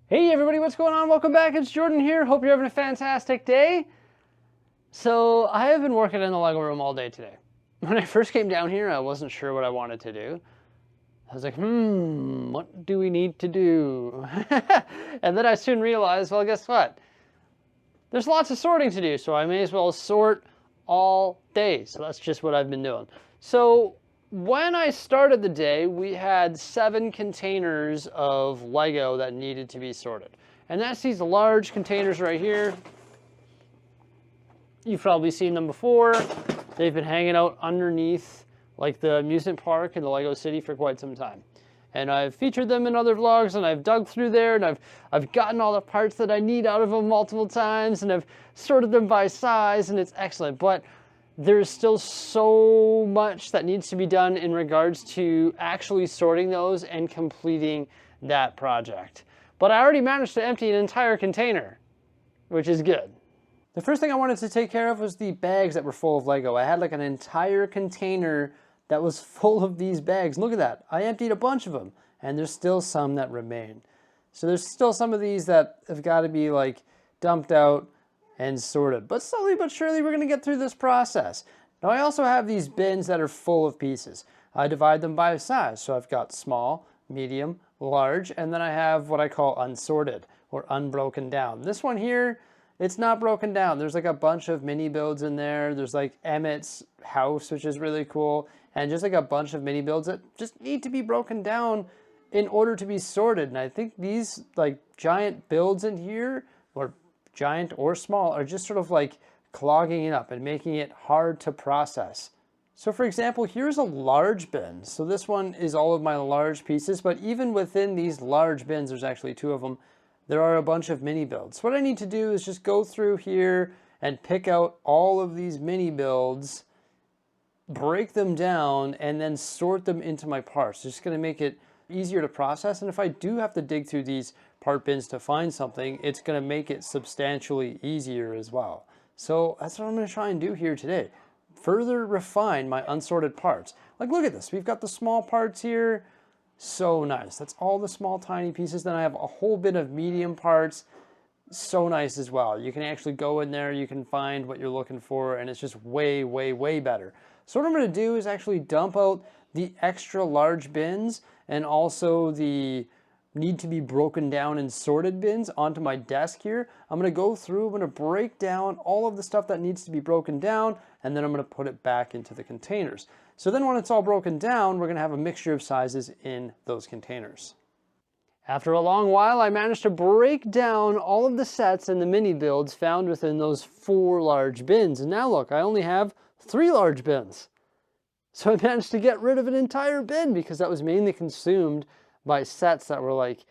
Hey everybody, what's going on? Welcome back. It's Jordan here. Hope you're having a fantastic day. So I have been working in the Lego room all day today. When I first came down here, I wasn't sure what I wanted to do. I was like, what do we need to do? And then I soon realized, well, guess what? There's lots of sorting to do, so I may as well sort all day. So that's just what I've been doing. So when I started the day, we had 7 containers of Lego that needed to be sorted. And that's these large containers right here. You've probably seen them before. They've been hanging out underneath like the amusement park in the Lego City for quite some time. And I've featured them in other vlogs, and I've dug through there, and I've gotten all the parts that I need out of them multiple times, and I've sorted them by size, and it's excellent. But there's still so much that needs to be done in regards to actually sorting those and completing that project. But I already managed to empty an entire container, which is good. The first thing I wanted to take care of was the bags that were full of Lego. I had like an entire container that was full of these bags. Look at that. I emptied a bunch of them, and there's still some that remain. So there's still some of these that have got to be like dumped out and sorted. But slowly but surely we're going to get through this process. Now I also have these bins that are full of pieces. I divide them by size. So I've got small, medium, large, and then I have what I call unsorted or unbroken down. This one here, it's not broken down. There's like a bunch of mini builds in there. There's like Emmett's house, which is really cool. And just like a bunch of mini builds that just need to be broken down in order to be sorted. And I think these like giant builds in here, or giant or small, are just sort of like clogging it up and making it hard to process. So for example, here's a large bin. So this one is all of my large pieces, but even within these large bins, there's actually 2 of them. There are a bunch of mini builds. What I need to do is just go through here and pick out all of these mini builds, break them down, and then sort them into my parts. It's just going to make it easier to process. And if I do have to dig through these part bins to find something, it's going to make it substantially easier as well. So that's what I'm going to try and do here today. Further refine my unsorted parts. Like, look at this. We've got the small parts here. So nice. That's all the small tiny pieces. Then I have a whole bit of medium parts. So nice as well. You can actually go in there, you can find what you're looking for, and it's just way, way, way better. So what I'm going to do is actually dump out the extra large bins and also the need to be broken down and sorted bins onto my desk here. I'm going to go through, I'm going to break down all of the stuff that needs to be broken down, and then I'm going to put it back into the containers. So then when it's all broken down, we're going to have a mixture of sizes in those containers. After a long while, I managed to break down all of the sets and the mini builds found within those 4 large bins. And now look, I only have 3 large bins. So I managed to get rid of an entire bin because that was mainly consumed by sets that were like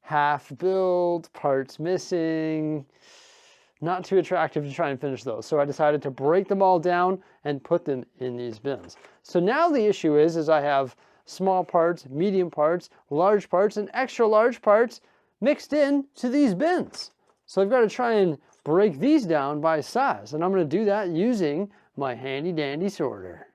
half build, parts missing. Not too attractive to try and finish those. So I decided to break them all down and put them in these bins. So now the issue is I have small parts, medium parts, large parts, and extra large parts mixed in to these bins. So I've got to try and break these down by size. And I'm going to do that using my handy dandy sorter.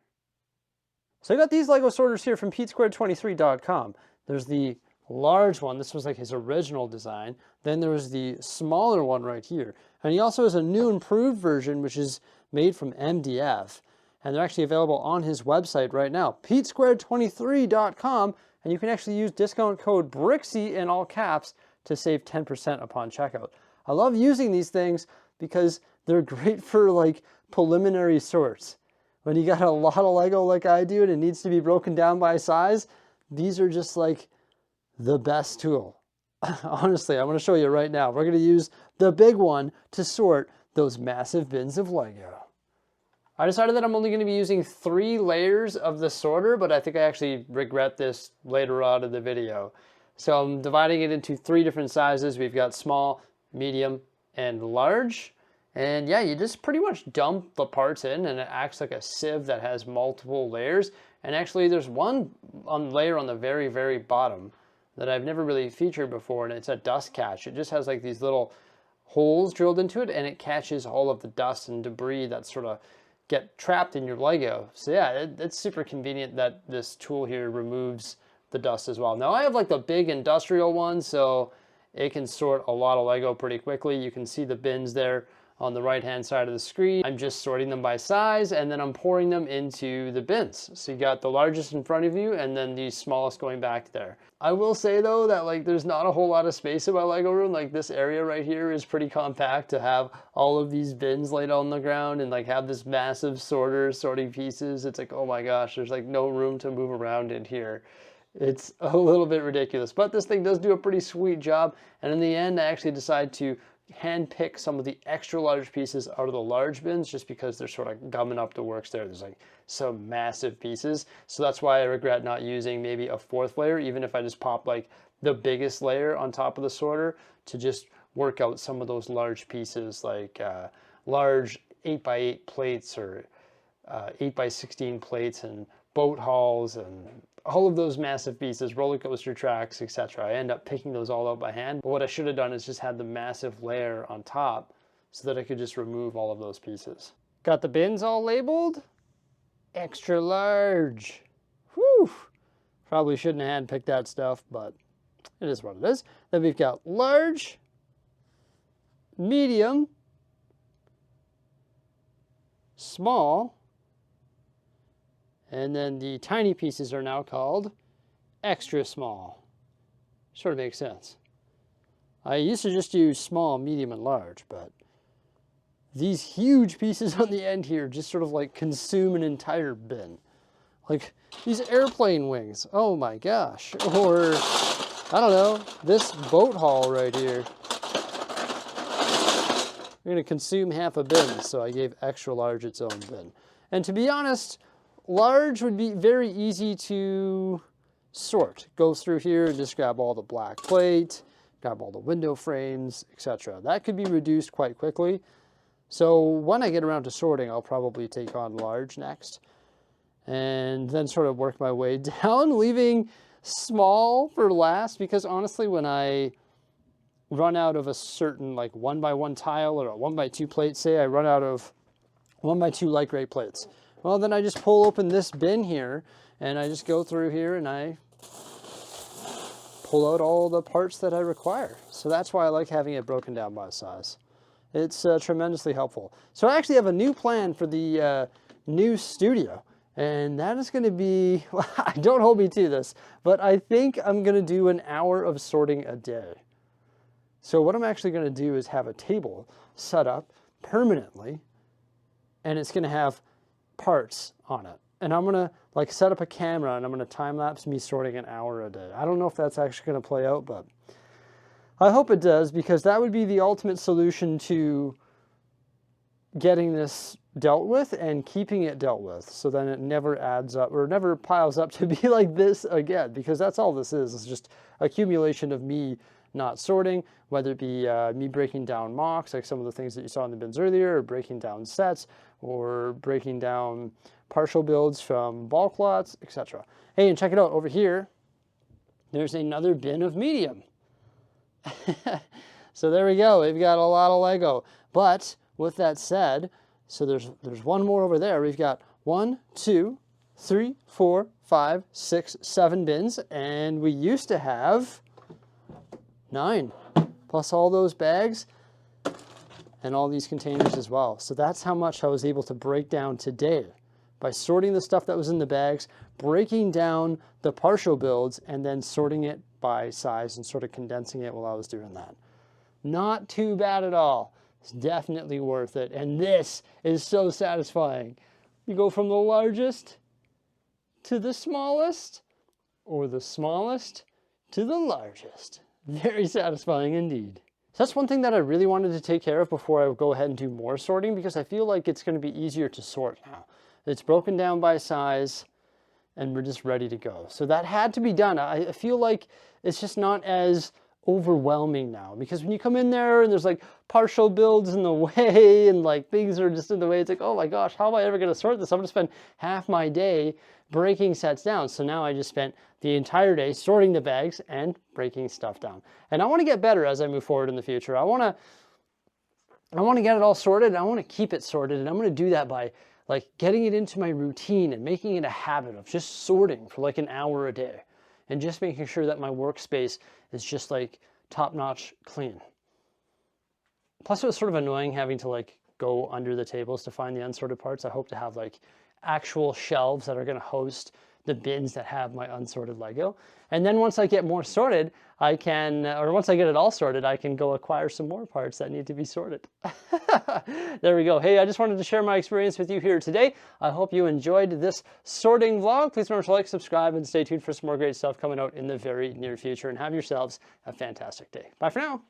So I got these Lego sorters here from PeteSquared23.com. There's the large one. This was like his original design. Then there was the smaller one right here. And he also has a new improved version, which is made from MDF. And they're actually available on his website right now, PeteSquared23.com. And you can actually use discount code Bricksie in all caps to save 10% upon checkout. I love using these things because they're great for like preliminary sorts. When you got a lot of Lego like I do and it needs to be broken down by size, these are just like the best tool. Honestly, I'm going to show you right now. We're going to use the big one to sort those massive bins of Lego. I decided that I'm only going to be using 3 layers of the sorter, but I think I actually regret this later on in the video. So I'm dividing it into 3 different sizes. We've got small, medium, and large. And yeah, you just pretty much dump the parts in and it acts like a sieve that has multiple layers. And actually there's one layer on the very, very bottom that I've never really featured before, and it's a dust catch. It just has like these little holes drilled into it, and it catches all of the dust and debris that sort of get trapped in your Lego. So yeah, it's super convenient that this tool here removes the dust as well. Now I have like the big industrial one, so it can sort a lot of Lego pretty quickly. You can see the bins there on the right-hand side of the screen. I'm just sorting them by size, and then I'm pouring them into the bins. So you got the largest in front of you, and then the smallest going back there. I will say though that like there's not a whole lot of space in my Lego room. Like this area right here is pretty compact to have all of these bins laid on the ground and like have this massive sorter sorting pieces. It's like, oh my gosh, there's like no room to move around in here. It's a little bit ridiculous, but this thing does do a pretty sweet job. And in the end, I actually decided to hand pick some of the extra large pieces out of the large bins just because they're sort of gumming up the works there. There's like some massive pieces. So that's why I regret not using maybe a fourth layer, even if I just pop like the biggest layer on top of the sorter to just work out some of those large pieces, like large 8x8 plates or 8x16 plates and boat hulls and all of those massive pieces, roller coaster tracks, etc. I end up picking those all out by hand. But what I should have done is just had the massive layer on top so that I could just remove all of those pieces. Got the bins all labeled. Extra large. Whew. Probably shouldn't have hand picked that stuff, but it is what it is. Then we've got large, medium, small, and then the tiny pieces are now called extra small. Sort of makes sense. I used to just use small, medium, and large, but these huge pieces on the end here just sort of like consume an entire bin. Like these airplane wings, oh my gosh. Or, I don't know, this boat hull right here. We're gonna consume half a bin, so I gave extra large its own bin. And to be honest, large would be very easy to sort. Go through here and just grab all the black plate, grab all the window frames, etc. That could be reduced quite quickly. So when I get around to sorting, I'll probably take on large next. And then sort of work my way down, leaving small for last, because honestly, when I run out of a certain like 1x1 tile or a 1x2 plate, say I run out of 1x2 light gray plates, well, then I just pull open this bin here and I just go through here and I pull out all the parts that I require. So that's why I like having it broken down by size. It's tremendously helpful. So I actually have a new plan for the new studio, and that is going to be, well, don't hold me to this, but I think I'm going to do an hour of sorting a day. So what I'm actually going to do is have a table set up permanently, and it's going to have parts on it. And I'm gonna like set up a camera and I'm gonna time lapse me sorting an hour a day. I don't know if that's actually gonna play out, but I hope it does, because that would be the ultimate solution to getting this dealt with and keeping it dealt with, so then it never adds up or never piles up to be like this again, because that's all this is just accumulation of me not sorting, whether it be me breaking down mocs, like some of the things that you saw in the bins earlier, or breaking down sets, or breaking down partial builds from bulk lots, etc. Hey, and check it out over here. There's another bin of medium. So there we go. We've got a lot of Lego. But with that said, so there's one more over there. We've got 1, 2, 3, 4, 5, 6, 7 bins, and we used to have 9, plus all those bags and all these containers as well. So that's how much I was able to break down today by sorting the stuff that was in the bags, breaking down the partial builds, and then sorting it by size and sort of condensing it while I was doing that. Not too bad at all. It's definitely worth it. And this is so satisfying. You go from the largest to the smallest, or the smallest to the largest. Very satisfying indeed. So that's one thing that I really wanted to take care of before I go ahead and do more sorting, because I feel like it's going to be easier to sort now. It's broken down by size and we're just ready to go. So that had to be done. I feel like it's just not as overwhelming now, because when you come in there and there's like partial builds in the way and like things are just in the way, it's like, oh my gosh, how am I ever going to sort this? I'm going to spend half my day breaking sets down. So now I just spent the entire day sorting the bags and breaking stuff down. And I want to get better as I move forward in the future. I want to get it all sorted, and I want to keep it sorted, and I'm going to do that by like getting it into my routine and making it a habit of just sorting for like an hour a day, and just making sure that my workspace is just like top-notch clean. Plus it was sort of annoying having to like go under the tables to find the unsorted parts. I hope to have like actual shelves that are going to host the bins that have my unsorted Lego. And then once I get more sorted, I can, or once I get it all sorted, I can go acquire some more parts that need to be sorted. There we go. Hey, I just wanted to share my experience with you here today. I hope you enjoyed this sorting vlog. Please remember to like, subscribe, and stay tuned for some more great stuff coming out in the very near future. And have yourselves a fantastic day. Bye for now.